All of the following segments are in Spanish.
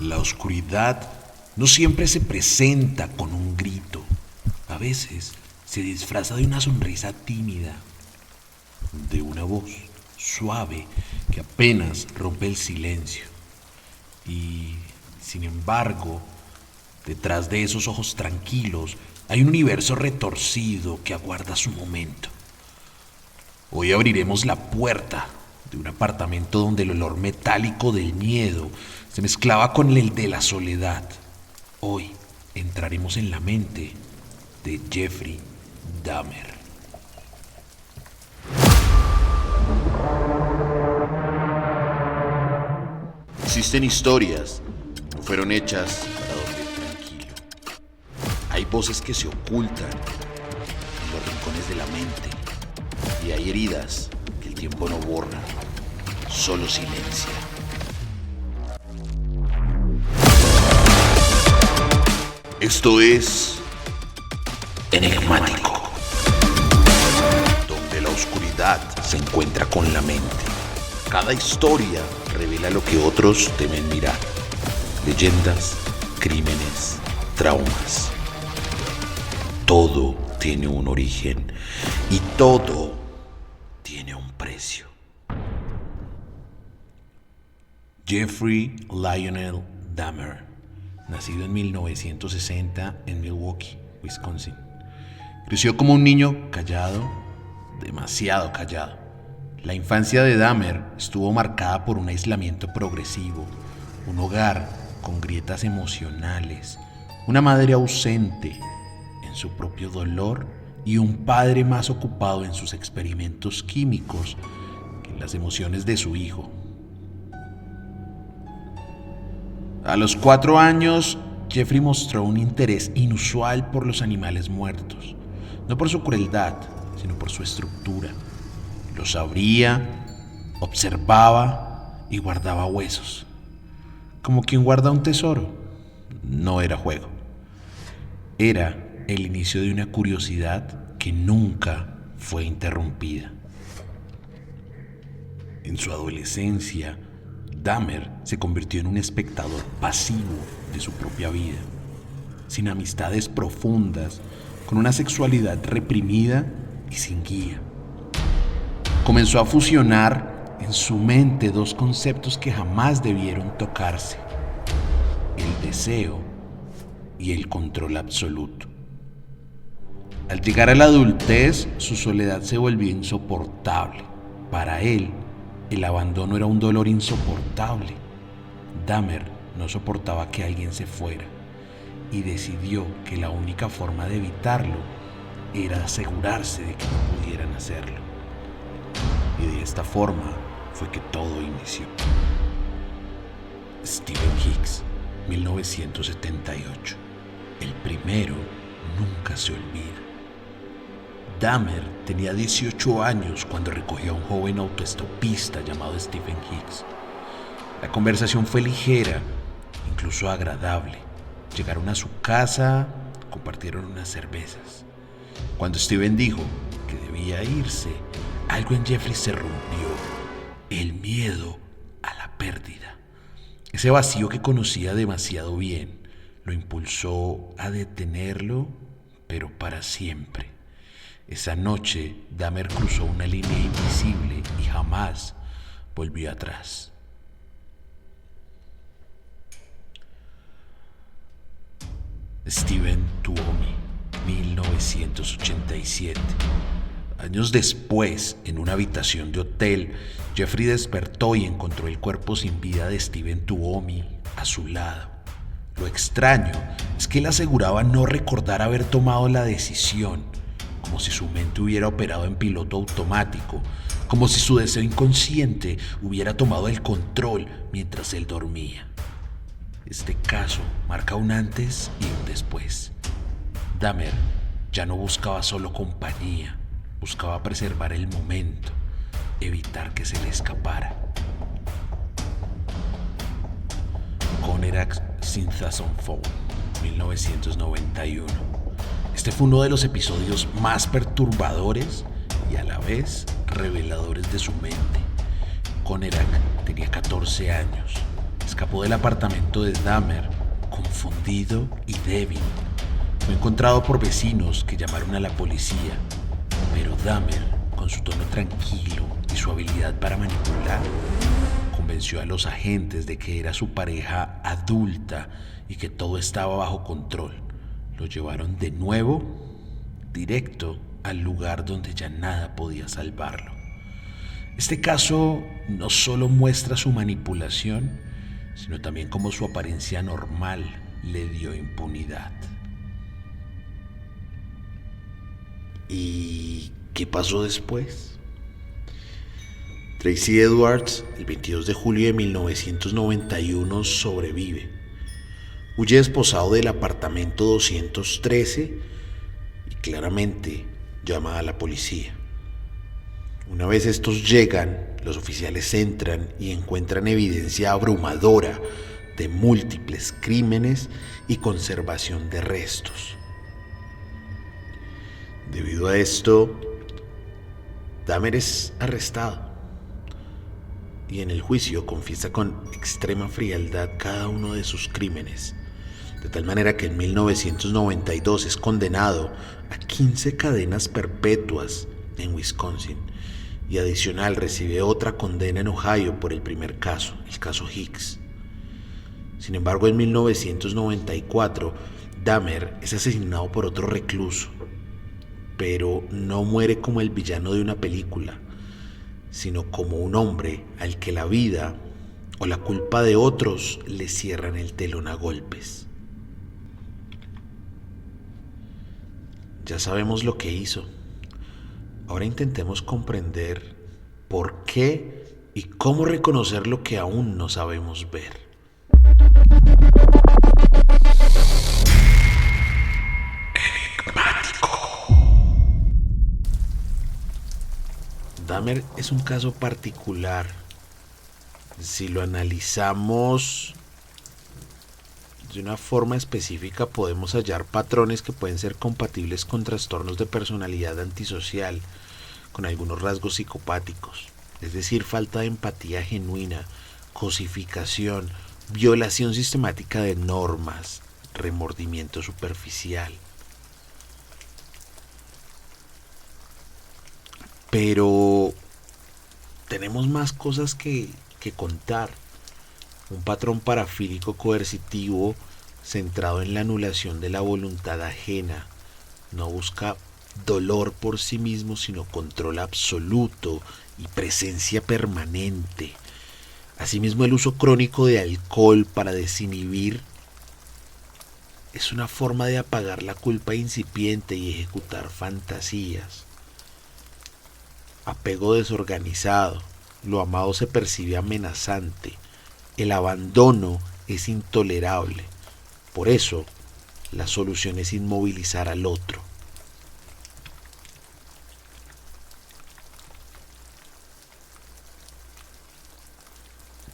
La oscuridad no siempre se presenta con un grito. A veces se disfraza de una sonrisa tímida, de una voz suave que apenas rompe el silencio. Y, sin embargo, detrás de esos ojos tranquilos hay un universo retorcido que aguarda su momento. Hoy abriremos la puerta de un apartamento donde el olor metálico del miedo se mezclaba con el de la soledad. Hoy entraremos en la mente de Jeffrey Dahmer. Existen historias que no fueron hechas para dormir tranquilo. Hay voces que se ocultan en los rincones de la mente y hay heridas que el tiempo no borra, solo silencia. Esto es Enigmático, donde la oscuridad se encuentra con la mente. Cada historia revela lo que otros temen mirar. Leyendas, crímenes, traumas. Todo tiene un origen y todo tiene un precio. Jeffrey Lionel Dahmer, nacido en 1960 en Milwaukee, Wisconsin. Creció como un niño callado, demasiado callado. La infancia de Dahmer estuvo marcada por un aislamiento progresivo, un hogar con grietas emocionales, una madre ausente en su propio dolor y un padre más ocupado en sus experimentos químicos que en las emociones de su hijo. A los 4 años, Jeffrey mostró un interés inusual por los animales muertos, no por su crueldad, sino por su estructura. Los abría, observaba y guardaba huesos. Como quien guarda un tesoro. No era juego. Era el inicio de una curiosidad que nunca fue interrumpida. En su adolescencia, Dahmer se convirtió en un espectador pasivo de su propia vida, sin amistades profundas, con una sexualidad reprimida y sin guía. Comenzó a fusionar en su mente dos conceptos que jamás debieron tocarse: el deseo y el control absoluto. Al llegar a la adultez, su soledad se volvió insoportable. Para él, el abandono era un dolor insoportable. Dahmer no soportaba que alguien se fuera y decidió que la única forma de evitarlo era asegurarse de que no pudieran hacerlo. Y de esta forma fue que todo inició. Stephen Hicks, 1978. El primero nunca se olvida. Dahmer tenía 18 años cuando recogió a un joven autoestopista llamado Stephen Hicks. La conversación fue ligera, incluso agradable. Llegaron a su casa, compartieron unas cervezas. Cuando Stephen dijo que debía irse, algo en Jeffrey se rompió. El miedo a la pérdida. Ese vacío que conocía demasiado bien lo impulsó a detenerlo, pero para siempre. Esa noche, Dahmer cruzó una línea invisible y jamás volvió atrás. Stephen Tuomi, 1987. Años después, en una habitación de hotel, Jeffrey despertó y encontró el cuerpo sin vida de Stephen Tuomi a su lado. Lo extraño es que él aseguraba no recordar haber tomado la decisión, como si su mente hubiera operado en piloto automático, como si su deseo inconsciente hubiera tomado el control mientras él dormía. Este caso marca un antes y un después. Dahmer ya no buscaba solo compañía, buscaba preservar el momento, evitar que se le escapara. Conerak Sinthasson Fall, 1991. Este fue uno de los episodios más perturbadores y a la vez reveladores de su mente. Conerak tenía 14 años, escapó del apartamento de Dahmer, confundido y débil. Fue encontrado por vecinos que llamaron a la policía, pero Dahmer, con su tono tranquilo y su habilidad para manipular, convenció a los agentes de que era su pareja adulta y que todo estaba bajo control. Lo llevaron de nuevo directo al lugar donde ya nada podía salvarlo. Este caso no solo muestra su manipulación, sino también cómo su apariencia normal le dio impunidad. ¿Y qué pasó después? Tracy Edwards, el 22 de julio de 1991, sobrevive. Huye esposado del apartamento 213 y claramente llama a la policía. Una vez estos llegan, los oficiales entran y encuentran evidencia abrumadora de múltiples crímenes y conservación de restos. Debido a esto, Dahmer es arrestado y en el juicio confiesa con extrema frialdad cada uno de sus crímenes, de tal manera que en 1992 es condenado a 15 cadenas perpetuas en Wisconsin y adicional recibe otra condena en Ohio por el primer caso, el caso Hicks. Sin embargo, en 1994, Dahmer es asesinado por otro recluso, pero no muere como el villano de una película, sino como un hombre al que la vida o la culpa de otros le cierran el telón a golpes. Ya sabemos lo que hizo. Ahora intentemos comprender por qué y cómo reconocer lo que aún no sabemos ver. Dahmer es un caso particular. Si lo analizamos de una forma específica, podemos hallar patrones que pueden ser compatibles con trastornos de personalidad antisocial, con algunos rasgos psicopáticos, es decir, falta de empatía genuina, cosificación, violación sistemática de normas, remordimiento superficial. Pero tenemos más cosas que contar. Un patrón parafílico coercitivo centrado en la anulación de la voluntad ajena. No busca dolor por sí mismo, sino control absoluto y presencia permanente. Asimismo, el uso crónico de alcohol para desinhibir es una forma de apagar la culpa incipiente y ejecutar fantasías. Apego desorganizado. Lo amado se percibe amenazante. El abandono es intolerable. Por eso, la solución es inmovilizar al otro.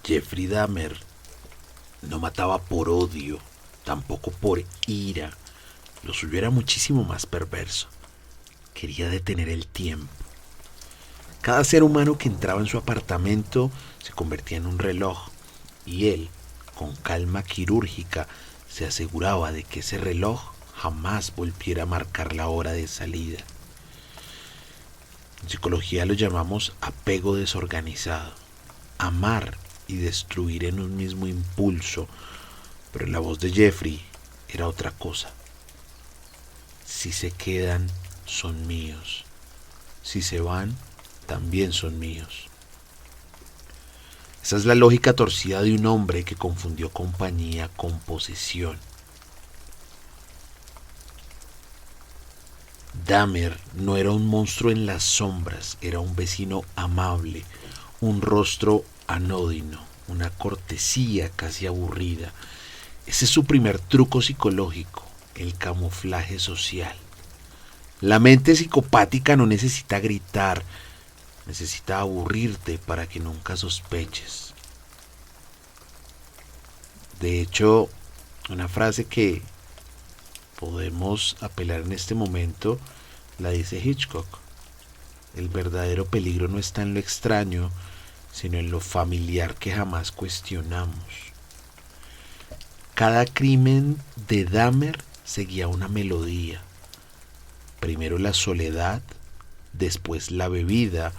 Jeffrey Dahmer no mataba por odio, tampoco por ira. Lo suyo era muchísimo más perverso. Quería detener el tiempo. Cada ser humano que entraba en su apartamento se convertía en un reloj, y él, con calma quirúrgica, se aseguraba de que ese reloj jamás volviera a marcar la hora de salida. En psicología lo llamamos apego desorganizado. Amar y destruir en un mismo impulso, pero la voz de Jeffrey era otra cosa. Si se quedan, son míos. Si se van, también son míos. Esa es la lógica torcida de un hombre que confundió compañía con posesión. Dahmer no era un monstruo en las sombras, era un vecino amable, un rostro anodino, una cortesía casi aburrida. Ese es su primer truco psicológico, el camuflaje social. La mente psicopática no necesita gritar, necesita aburrirte para que nunca sospeches. De hecho, una frase que podemos apelar en este momento la dice Hitchcock. El verdadero peligro no está en lo extraño, sino en lo familiar que jamás cuestionamos. cada crimen de Dahmer seguía una melodía. Primero la soledad, después la bebida,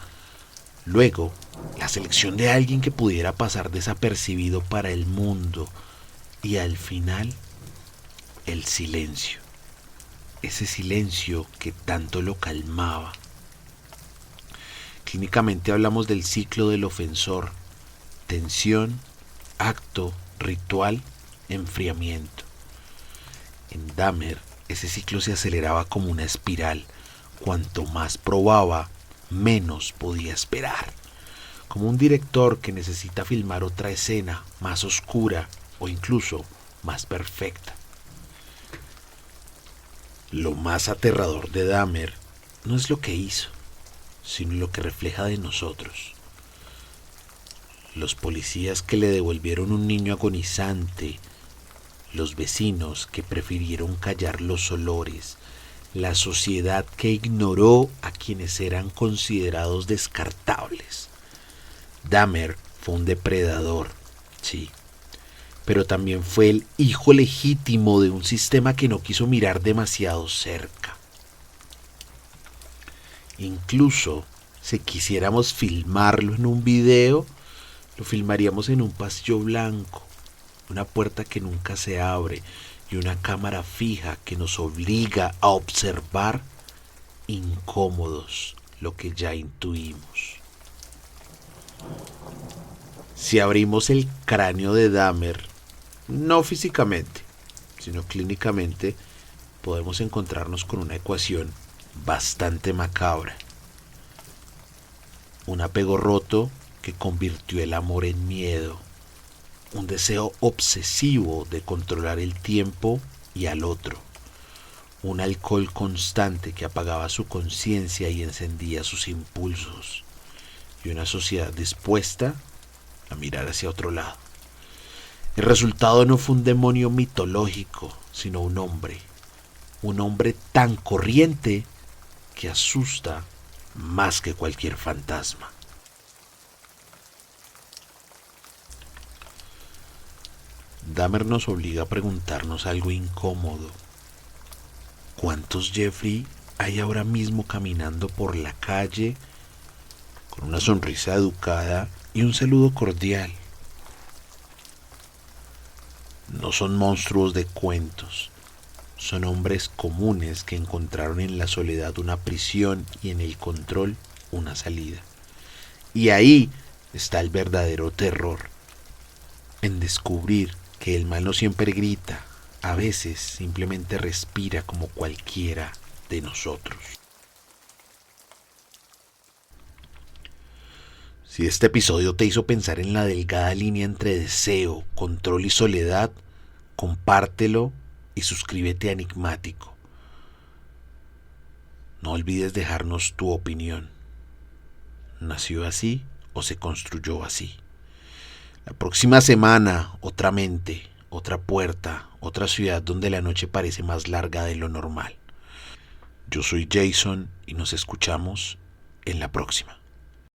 luego la selección de alguien que pudiera pasar desapercibido para el mundo y al final el silencio. Ese silencio que tanto lo calmaba. Clínicamente hablamos del ciclo del ofensor: tensión, acto, ritual, enfriamiento. En Dahmer, ese ciclo se aceleraba como una espiral. Cuanto más probaba, menos podía esperar. Como un director que necesita filmar otra escena más oscura o incluso más perfecta. Lo más aterrador de Dahmer no es lo que hizo, sino lo que refleja de nosotros. Los policías que le devolvieron un niño agonizante, los vecinos que prefirieron callar los olores, la sociedad que ignoró a quienes eran considerados descartables. Dahmer fue un depredador, sí, pero también fue el hijo legítimo de un sistema que no quiso mirar demasiado cerca. Incluso si quisiéramos filmarlo en un video, lo filmaríamos en un pasillo blanco, una puerta que nunca se abre y una cámara fija que nos obliga a observar incómodos lo que ya intuimos. Si abrimos el cráneo de Dahmer, no físicamente, sino clínicamente, podemos encontrarnos con una ecuación bastante macabra. Un apego roto que convirtió el amor en miedo, un deseo obsesivo de controlar el tiempo y al otro, un alcohol constante que apagaba su conciencia y encendía sus impulsos, y una sociedad dispuesta a mirar hacia otro lado. El resultado no fue un demonio mitológico, sino un hombre tan corriente que asusta más que cualquier fantasma. Dahmer nos obliga a preguntarnos algo incómodo. ¿Cuántos Jeffrey hay ahora mismo caminando por la calle con una sonrisa educada y un saludo cordial? No son monstruos de cuentos, son hombres comunes que encontraron en la soledad una prisión y en el control una salida. Y ahí está el verdadero terror, en descubrir que el mal no siempre grita, a veces simplemente respira como cualquiera de nosotros. Si este episodio te hizo pensar en la delgada línea entre deseo, control y soledad, compártelo y suscríbete a Enigmático. No olvides dejarnos tu opinión. ¿Nació así o se construyó así? La próxima semana, otra mente, otra puerta, otra ciudad donde la noche parece más larga de lo normal. Yo soy Jason y nos escuchamos en la próxima.